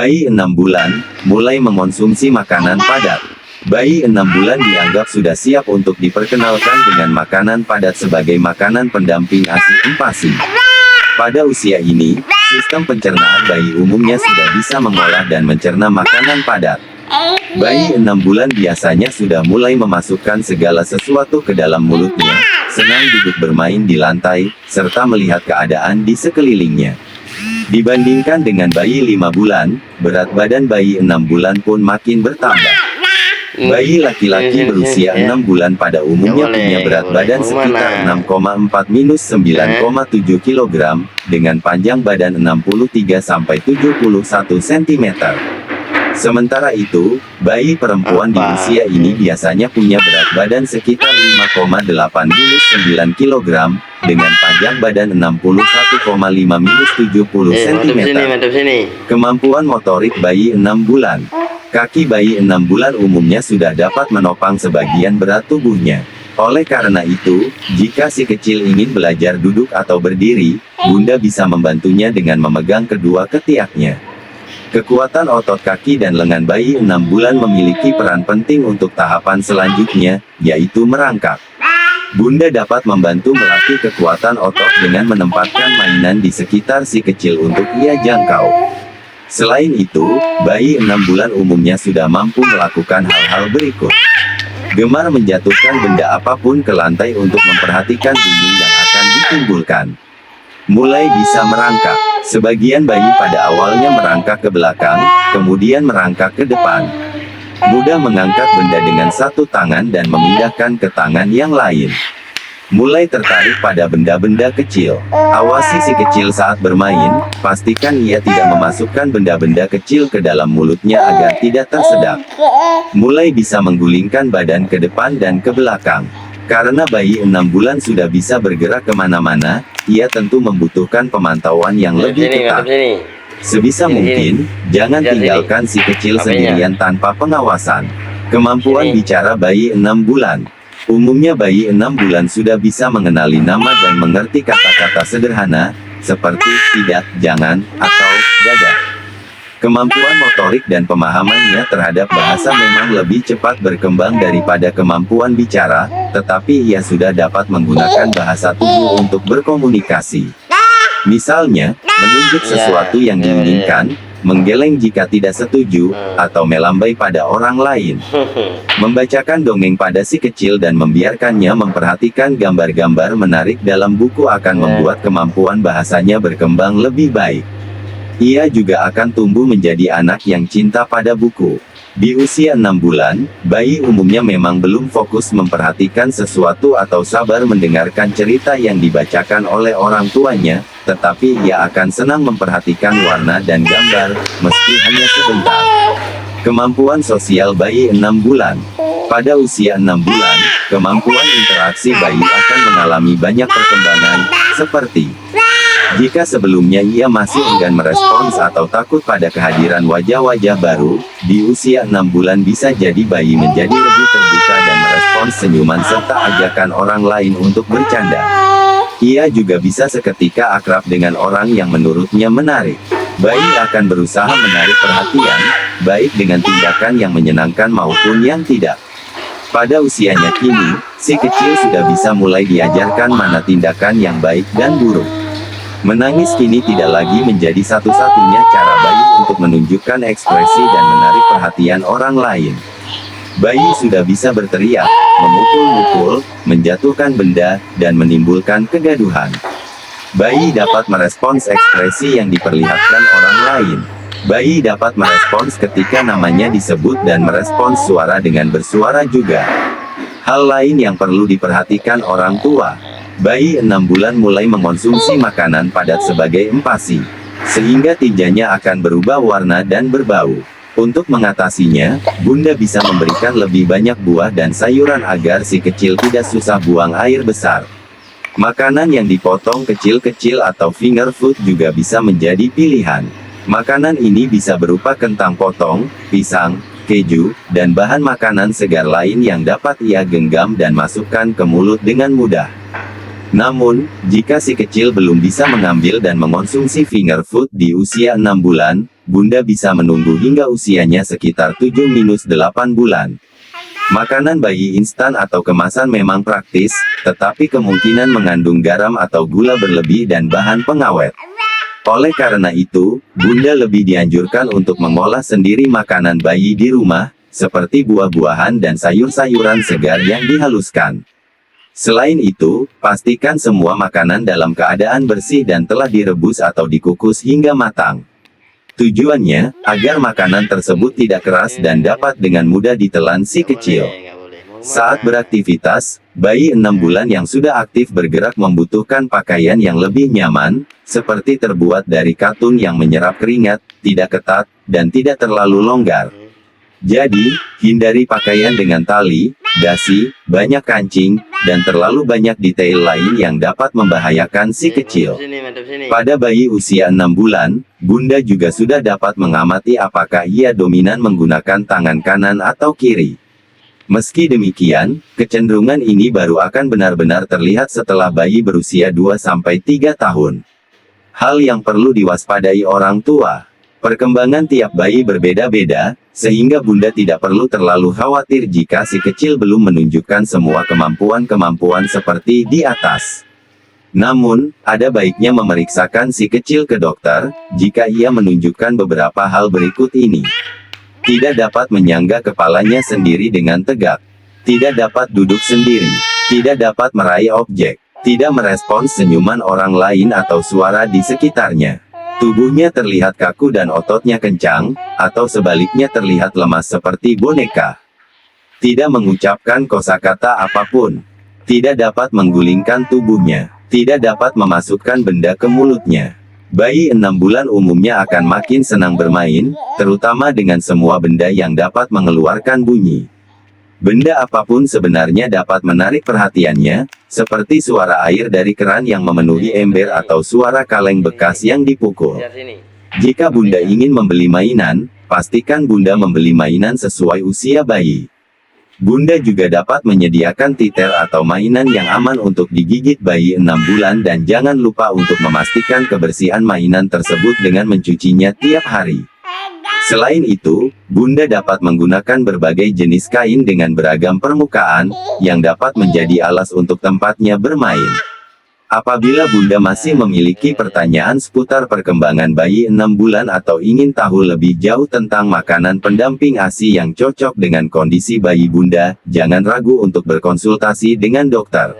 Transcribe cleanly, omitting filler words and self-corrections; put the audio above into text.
Bayi 6 bulan, mulai mengonsumsi makanan padat. Bayi 6 bulan dianggap sudah siap untuk diperkenalkan dengan makanan padat sebagai makanan pendamping ASI empasi. Pada usia ini, sistem pencernaan bayi umumnya sudah bisa mengolah dan mencerna makanan padat. Bayi 6 bulan biasanya sudah mulai memasukkan segala sesuatu ke dalam mulutnya, senang duduk bermain di lantai, serta melihat keadaan di sekelilingnya. Dibandingkan dengan bayi 5 bulan, berat badan bayi 6 bulan pun makin bertambah. Bayi laki-laki berusia 6 bulan pada umumnya punya berat badan sekitar 6,4-9,7 kg, dengan panjang badan 63-71 cm. Sementara itu, bayi perempuan di usia ini biasanya punya berat badan sekitar 5,8-9 kg, dengan panjang badan 61,5-70 cm. Kemampuan motorik bayi 6 bulan. Kaki bayi 6 bulan umumnya sudah dapat menopang sebagian berat tubuhnya. Oleh karena itu, jika si kecil ingin belajar duduk atau berdiri, bunda bisa membantunya dengan memegang kedua ketiaknya. Kekuatan otot kaki dan lengan bayi 6 bulan memiliki peran penting untuk tahapan selanjutnya, yaitu merangkak. Bunda dapat membantu melatih kekuatan otot dengan menempatkan mainan di sekitar si kecil untuk ia jangkau. Selain itu, bayi 6 bulan umumnya sudah mampu melakukan hal-hal berikut. Gemar menjatuhkan benda apapun ke lantai untuk memperhatikan bunyi yang akan ditimbulkan. Mulai bisa merangkak. Sebagian bayi pada awalnya merangkak ke belakang, kemudian merangkak ke depan. Mudah mengangkat benda dengan satu tangan dan memindahkan ke tangan yang lain. Mulai tertarik pada benda-benda kecil. Awasi si kecil saat bermain, pastikan ia tidak memasukkan benda-benda kecil ke dalam mulutnya agar tidak tersedak. Mulai bisa menggulingkan badan ke depan dan ke belakang. Karena bayi 6 bulan sudah bisa bergerak kemana-mana, ia tentu membutuhkan pemantauan yang lebih ketat. Sebisa mungkin, jangan tinggalkan si kecil sendirian tanpa pengawasan. Kemampuan bicara bayi 6 bulan. Umumnya bayi 6 bulan sudah bisa mengenali nama dan mengerti kata-kata sederhana, seperti tidak, jangan, atau dadah. Kemampuan motorik dan pemahamannya terhadap bahasa memang lebih cepat berkembang daripada kemampuan bicara, tetapi ia sudah dapat menggunakan bahasa tubuh untuk berkomunikasi. Misalnya, menunjuk sesuatu yang diinginkan, menggeleng jika tidak setuju, atau melambai pada orang lain. Membacakan dongeng pada si kecil dan membiarkannya memperhatikan gambar-gambar menarik dalam buku akan membuat kemampuan bahasanya berkembang lebih baik. Ia juga akan tumbuh menjadi anak yang cinta pada buku. Di usia 6 bulan, bayi umumnya memang belum fokus memperhatikan sesuatu atau sabar mendengarkan cerita yang dibacakan oleh orang tuanya, tetapi ia akan senang memperhatikan warna dan gambar, meski hanya sebentar. Kemampuan sosial bayi 6 bulan. Pada usia 6 bulan, kemampuan interaksi bayi akan mengalami banyak perkembangan, seperti jika sebelumnya ia masih enggan merespons atau takut pada kehadiran wajah-wajah baru, di usia 6 bulan bisa jadi bayi menjadi lebih terbuka dan merespons senyuman serta ajakan orang lain untuk bercanda. Ia juga bisa seketika akrab dengan orang yang menurutnya menarik. Bayi akan berusaha menarik perhatian, baik dengan tindakan yang menyenangkan maupun yang tidak. Pada usianya kini, si kecil sudah bisa mulai diajarkan mana tindakan yang baik dan buruk. Menangis kini tidak lagi menjadi satu-satunya cara bayi untuk menunjukkan ekspresi dan menarik perhatian orang lain. Bayi sudah bisa berteriak, memukul-mukul, menjatuhkan benda, dan menimbulkan kegaduhan. Bayi dapat merespons ekspresi yang diperlihatkan orang lain. Bayi dapat merespons ketika namanya disebut dan merespons suara dengan bersuara juga. Hal lain yang perlu diperhatikan orang tua. Bayi 6 bulan mulai mengonsumsi makanan padat sebagai empasi, sehingga tinjanya akan berubah warna dan berbau. Untuk mengatasinya, bunda bisa memberikan lebih banyak buah dan sayuran agar si kecil tidak susah buang air besar. Makanan yang dipotong kecil-kecil atau finger food juga bisa menjadi pilihan. Makanan ini bisa berupa kentang potong, pisang, keju, dan bahan makanan segar lain yang dapat ia genggam dan masukkan ke mulut dengan mudah. Namun, jika si kecil belum bisa mengambil dan mengonsumsi finger food di usia 6 bulan, Bunda bisa menunggu hingga usianya sekitar 7-8 bulan. Makanan bayi instan atau kemasan memang praktis, tetapi kemungkinan mengandung garam atau gula berlebih dan bahan pengawet. Oleh karena itu, Bunda lebih dianjurkan untuk mengolah sendiri makanan bayi di rumah, seperti buah-buahan dan sayur-sayuran segar yang dihaluskan. Selain itu, pastikan semua makanan dalam keadaan bersih dan telah direbus atau dikukus hingga matang. Tujuannya, agar makanan tersebut tidak keras dan dapat dengan mudah ditelan si kecil. Saat beraktivitas, bayi 6 bulan yang sudah aktif bergerak membutuhkan pakaian yang lebih nyaman, seperti terbuat dari katun yang menyerap keringat, tidak ketat, dan tidak terlalu longgar. Jadi, hindari pakaian dengan tali, dasi, banyak kancing, dan terlalu banyak detail lain yang dapat membahayakan si kecil. Pada bayi usia 6 bulan, Bunda juga sudah dapat mengamati apakah ia dominan menggunakan tangan kanan atau kiri. Meski demikian, kecenderungan ini baru akan benar-benar terlihat setelah bayi berusia 2-3 tahun. Hal yang perlu diwaspadai orang tua. Perkembangan tiap bayi berbeda-beda, sehingga Bunda tidak perlu terlalu khawatir jika si kecil belum menunjukkan semua kemampuan-kemampuan seperti di atas. Namun, ada baiknya memeriksakan si kecil ke dokter, jika ia menunjukkan beberapa hal berikut ini. Tidak dapat menyangga kepalanya sendiri dengan tegak. Tidak dapat duduk sendiri. Tidak dapat meraih objek. Tidak merespons senyuman orang lain atau suara di sekitarnya. Tubuhnya terlihat kaku dan ototnya kencang, atau sebaliknya terlihat lemas seperti boneka. Tidak mengucapkan kosakata apapun. Tidak dapat menggulingkan tubuhnya. Tidak dapat memasukkan benda ke mulutnya. Bayi 6 bulan umumnya akan makin senang bermain, terutama dengan semua benda yang dapat mengeluarkan bunyi. Benda apapun sebenarnya dapat menarik perhatiannya, seperti suara air dari keran yang memenuhi ember atau suara kaleng bekas yang dipukul. Jika Bunda ingin membeli mainan, pastikan Bunda membeli mainan sesuai usia bayi. Bunda juga dapat menyediakan titer atau mainan yang aman untuk digigit bayi 6 bulan dan jangan lupa untuk memastikan kebersihan mainan tersebut dengan mencucinya tiap hari. Selain itu, Bunda dapat menggunakan berbagai jenis kain dengan beragam permukaan, yang dapat menjadi alas untuk tempatnya bermain. Apabila Bunda masih memiliki pertanyaan seputar perkembangan bayi 6 bulan atau ingin tahu lebih jauh tentang makanan pendamping ASI yang cocok dengan kondisi bayi Bunda, jangan ragu untuk berkonsultasi dengan dokter.